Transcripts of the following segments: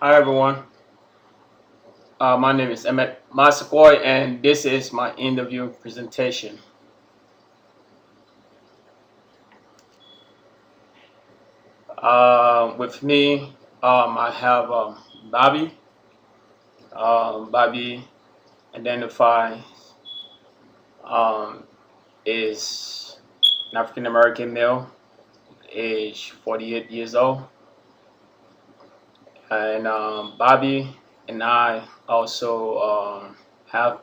Hi everyone, my name is Emmett Masakoy and this is my interview presentation. With me, I have Bobby. Bobby identify um, is an African American male, age 48 years old, and Bobby and I also have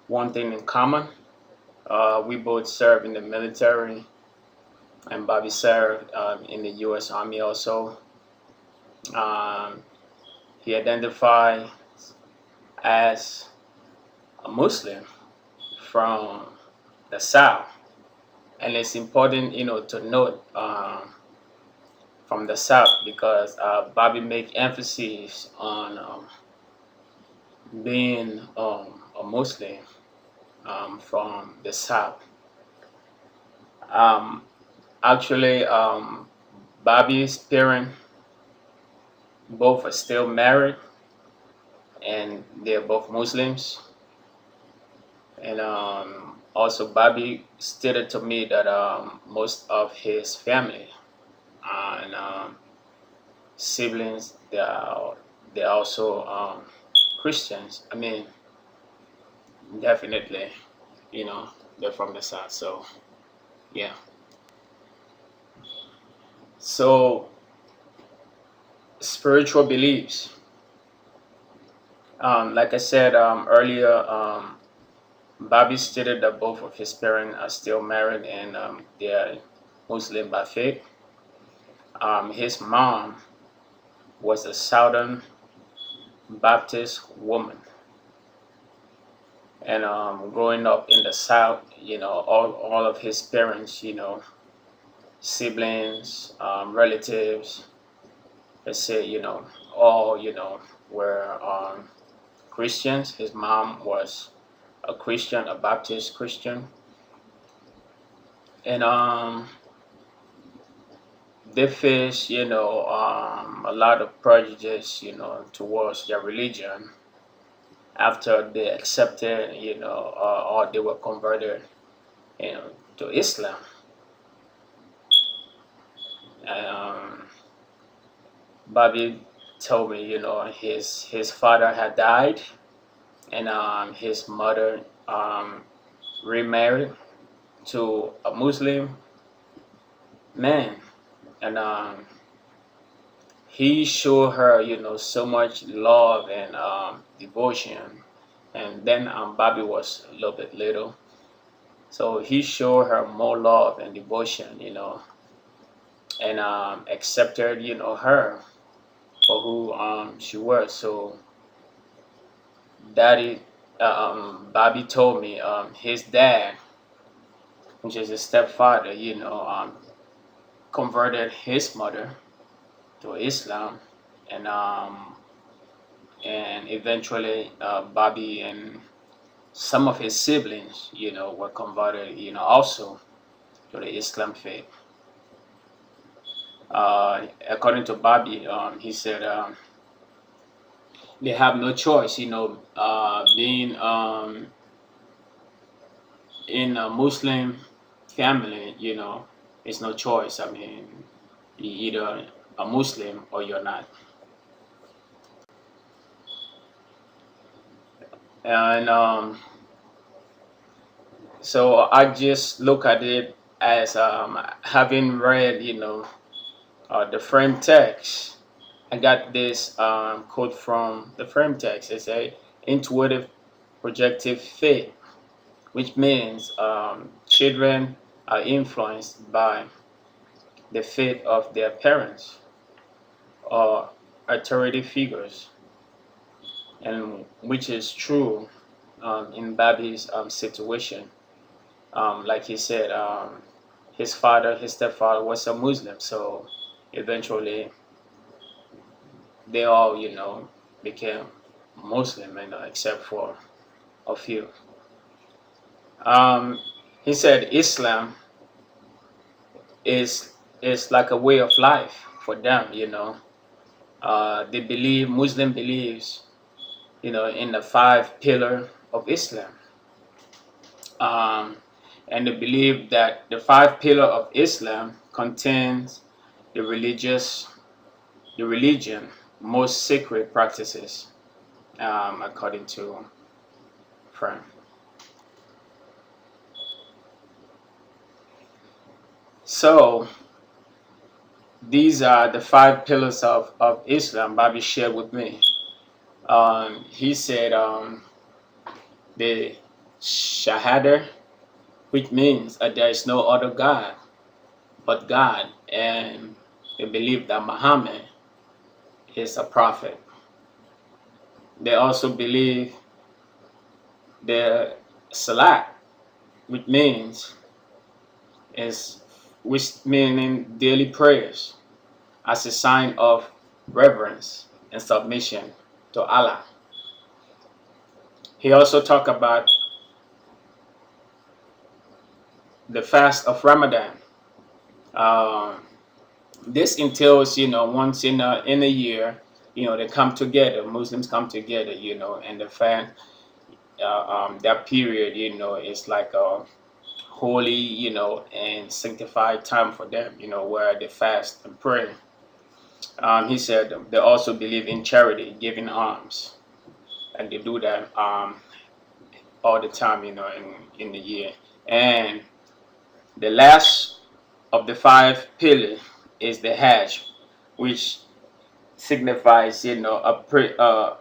one thing in common. We both serve in the military and Bobby served in the U.S. Army also. Um, he identified as a Muslim from the South, and it's important, to note from the South because Bobby make emphasis on being a Muslim from the South. Um, actually, Bobby's parents both are still married and they're both Muslims. And also, Bobby stated to me that most of his family and siblings they're also Christians. I mean, definitely, you know, they're from the south. So yeah. So spiritual beliefs. Like I said earlier, Bobby stated that both of his parents are still married and they are Muslim by faith. His mom was a Southern Baptist woman, and growing up in the South, all of his parents, siblings, relatives, let's say, all, were Christians. His mom was a Christian, a Baptist Christian, and they face, a lot of prejudice, towards their religion after they accepted, or they were converted, to Islam. And Bobby told me, his father had died, and his mother remarried to a Muslim man, and he showed her, so much love and devotion. And then Bobby was a little bit little, so he showed her more love and devotion, and accepted, her for who she was. So daddy, Bobby told me his dad, which is his stepfather, converted his mother to Islam, and eventually Bobby and some of his siblings, were converted, also to the Islam faith. According to Bobby, he said they have no choice, being in a Muslim family, it's no choice. I mean, you're either a Muslim or you're not. And so I just look at it as having read, the frame text. I got this quote from the frame text. It's a intuitive projective faith, which means children are influenced by the faith of their parents or authority figures, and which is true in Bobby's situation. Like he said, his father, his stepfather was a Muslim, so eventually they all, became Muslim, except for a few. Um, he said Islam is like a way of life for them, Muslim believes, in the five pillar of Islam. Um, and they believe that the five pillar of Islam contains the religious, the religion, most sacred practices, according to Frank. So these are the five pillars of Islam Bobby shared with me. He said the Shahada, which means there is no other God but God, and they believe that Muhammad is a prophet. They also believe the Salat, which means which meaning daily prayers, as a sign of reverence and submission to Allah. He also talked about the fast of Ramadan. Um, this entails, once in a year, they come together. Muslims come together, and the fact that period, is like a holy, and sanctified time for them, where they fast and pray. He said they also believe in charity, giving alms, and they do that all the time, in the year. And the last of the five pillars is the Hajj, which signifies, a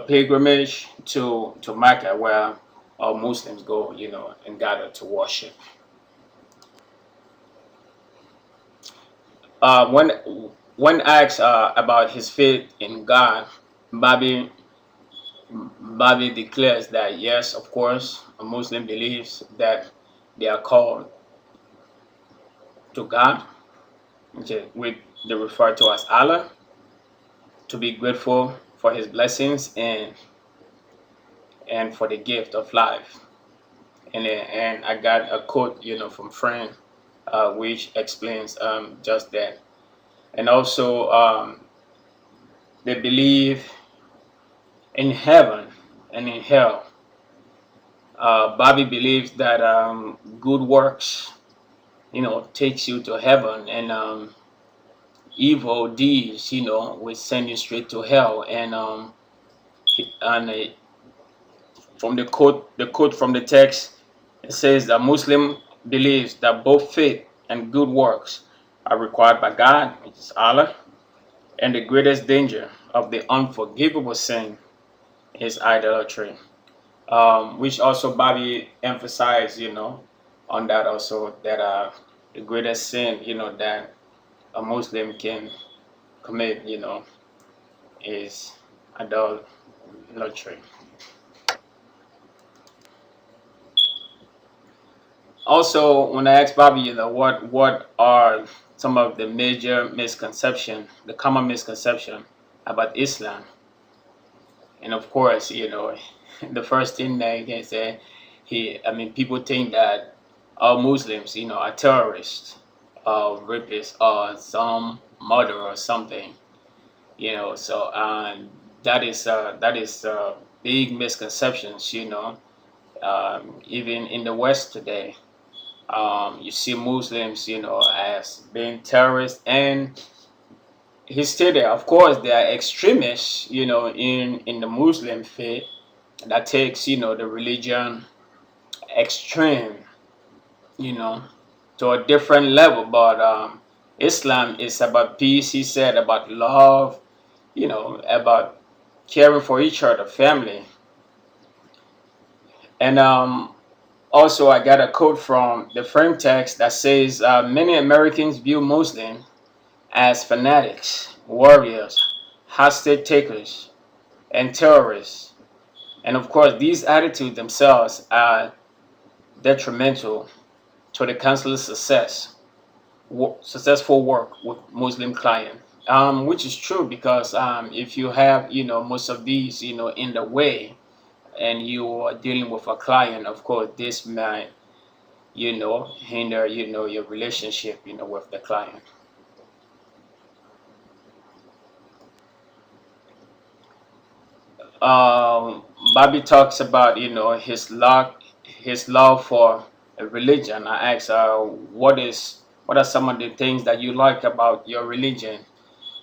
pilgrimage to Mecca, where all Muslims go, and gather to worship. When asked about his faith in God, Bobby Bobby declares that yes, of course, a Muslim believes that they are called to God, which they refer to as Allah, to be grateful for His blessings and for the gift of life. And I got a quote, from friend, which explains just that. And also, they believe in heaven and in hell. Bobby believes that good works, takes you to heaven, and evil deeds, will send you straight to hell. And from the quote from the text, it says that Muslim believes that both faith and good works are required by God, which is Allah, and the greatest danger of the unforgivable sin is idolatry. Which also Bobby emphasized, on that also, that the greatest sin, that a Muslim can commit, is idolatry. Also, when I asked Bobby, what are some of the major misconception, the common misconception about Islam, and of course, the first thing that he can say, people think that all Muslims, are terrorists, or rapists, or some murder or something, So that is big misconceptions, even in the West today. You see Muslims, as being terrorists, and he stated, of course, there are extremists, in the Muslim faith that takes, the religion extreme, to a different level. But Islam is about peace, he said, about love, about caring for each other, family. And also, I got a quote from the frame text that says, many Americans view Muslims as fanatics, warriors, hostage takers, and terrorists. And of course, these attitudes themselves are detrimental to the counselor's successful work with Muslim client. Which is true, because if you have, most of these, in the way, and you are dealing with a client, of course, this might, hinder, your relationship, with the client. um, Bobby talks about his love for a religion. I asked, what are some of the things that you like about your religion?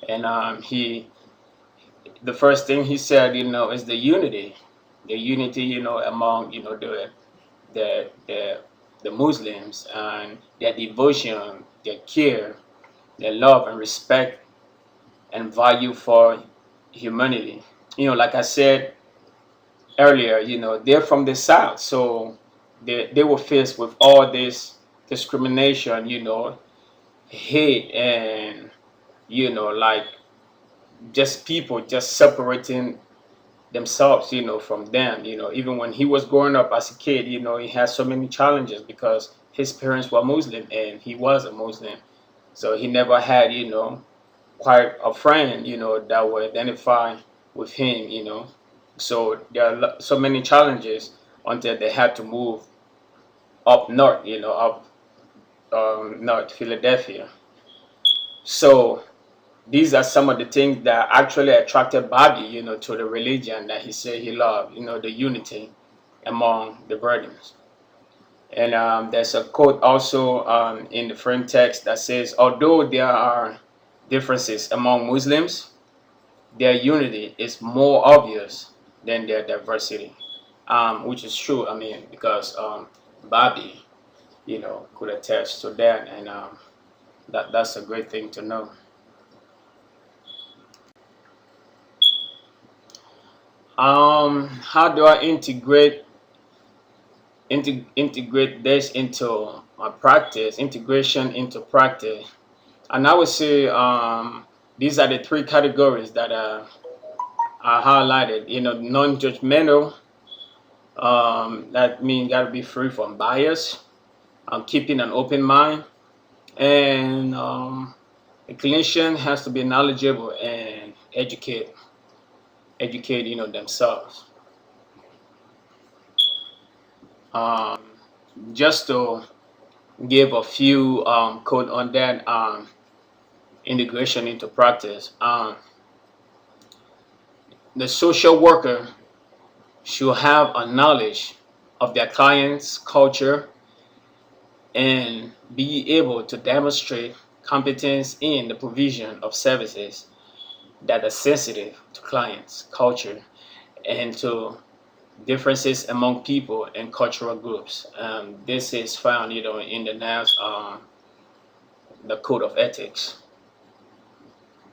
And he the first thing he said, is the unity, among the the the Muslims, and their devotion, their care, their love and respect and value for humanity. Like I said earlier, they're from the South, so they were faced with all this discrimination, hate, and like just people just separating themselves, from them. Even when he was growing up as a kid, he had so many challenges because his parents were Muslim and he was a Muslim. So he never had, quite a friend, that would identify with him, So there are so many challenges until they had to move up north, up north Philadelphia. So these are some of the things that actually attracted Bobby, to the religion that he said he loved, the unity among the brethren. And there's a quote also in the frame text that says, although there are differences among Muslims, their unity is more obvious than their diversity, which is true. I mean, because Bobby, could attest to that, and that's a great thing to know. How do I integrate this into my practice? Integration into practice, and I would say these are the three categories that are highlighted. Non-judgmental. That means gotta be free from bias. Keeping an open mind, and the clinician has to be knowledgeable and educate themselves. Um, just to give a few code on that integration into practice. The social worker should have a knowledge of their client's culture and be able to demonstrate competence in the provision of services that are sensitive to clients' culture and to differences among people and cultural groups. This is found, in the NAS, the Code of Ethics.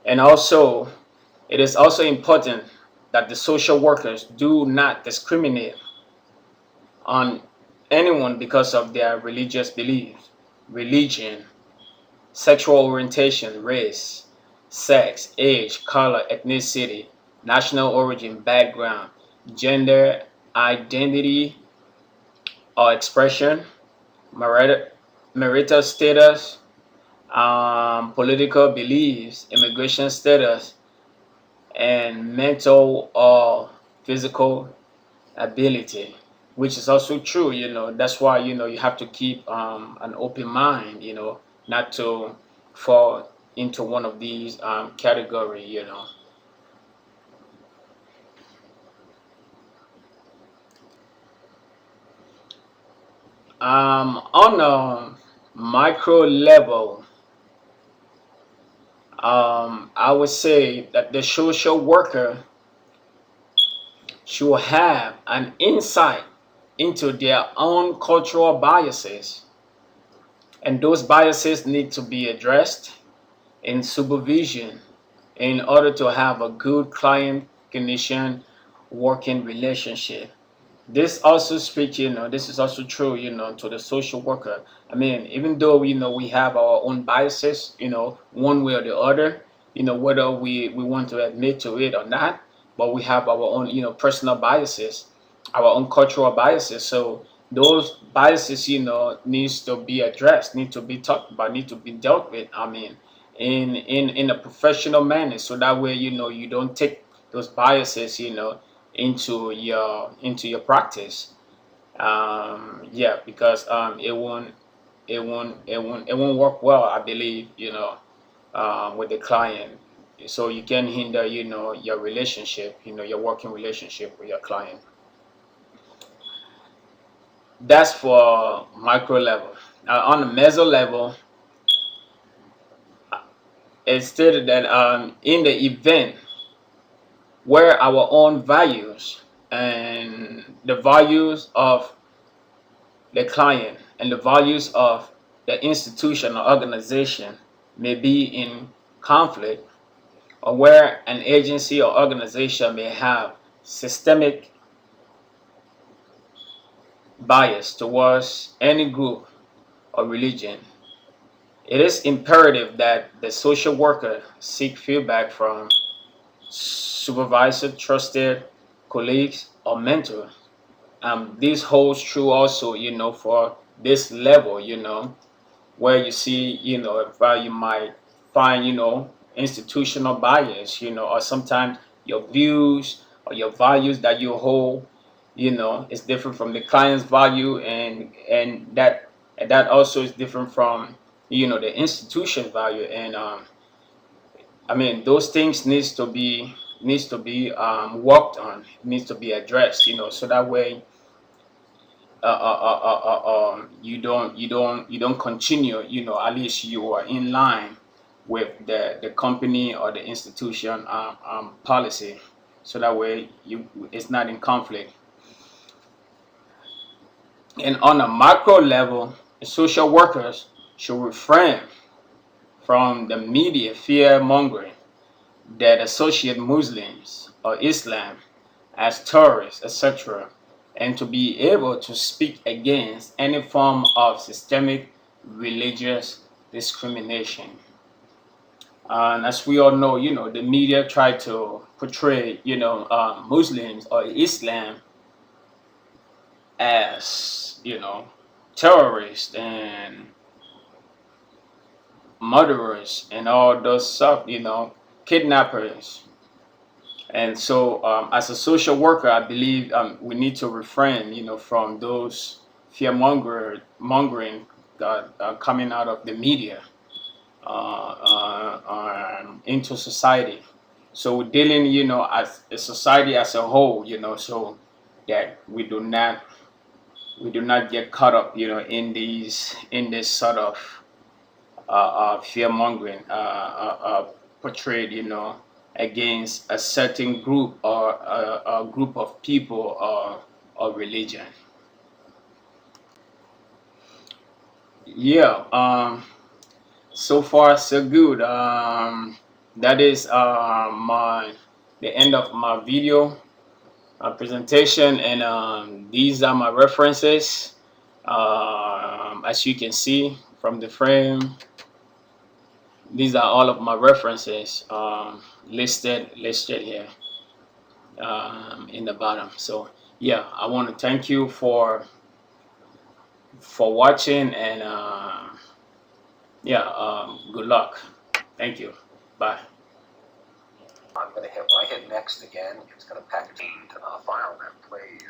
And also, it is also important that the social workers do not discriminate on anyone because of their religious beliefs, religion, sexual orientation, race, sex, age, color, ethnicity, national origin, background, gender, identity or expression, marital status, political beliefs, immigration status, and mental or physical ability, which is also true. That's why you have to keep an open mind, not to fall into one of these category. On a micro level, I would say that the social worker should have an insight into their own cultural biases, and those biases need to be addressed in supervision in order to have a good client clinician working relationship. This also speaks, this is also true, to the social worker. I mean, even though, we have our own biases, one way or the other, whether we want to admit to it or not, but we have our own, personal biases, our own cultural biases. So those biases, needs to be addressed, need to be talked about, need to be dealt with. I mean, in a professional manner, so that way, you don't take those biases, into your practice. Yeah, because it won't work well, I believe, with the client. so you can hinder, your relationship, your working relationship with your client. That's for micro level. Now on the meso level, it's stated that in the event where our own values and the values of the client and the values of the institution or organization may be in conflict, or where an agency or organization may have systemic bias towards any group or religion, it is imperative that the social worker seek feedback from supervisor, trusted colleagues, or mentor. This holds true also, for this level, where you see, if you might find, institutional bias, or sometimes your views or your values that you hold, is different from the client's value, and that also is different from, the institution value, and I mean, those things needs to be worked on, needs to be addressed, so that way you don't continue, at least you are in line with the company or the institution policy, so that way it's not in conflict. And on a macro level, social workers should refrain from the media fear mongering that associate Muslims or Islam as terrorists, etc., and to be able to speak against any form of systemic religious discrimination. And as we all know, the media try to portray, Muslims or Islam as, terrorists and murderers and all those stuff, kidnappers. And so, as a social worker, I believe we need to refrain, from those mongering coming out of the media into society. So we're dealing, as a society as a whole, so that we do not get caught up, in this sort of fear mongering portrayed, against a certain group or a group of people or religion. Yeah. So far so good. That is the end of my video presentation, and these are my references. As you can see from the frame, these are all of my references listed here in the bottom. So yeah, I want to thank you for watching, and yeah, good luck. Thank you. Bye. I'm going to hit, when I hit next again, it's going to package a file that plays.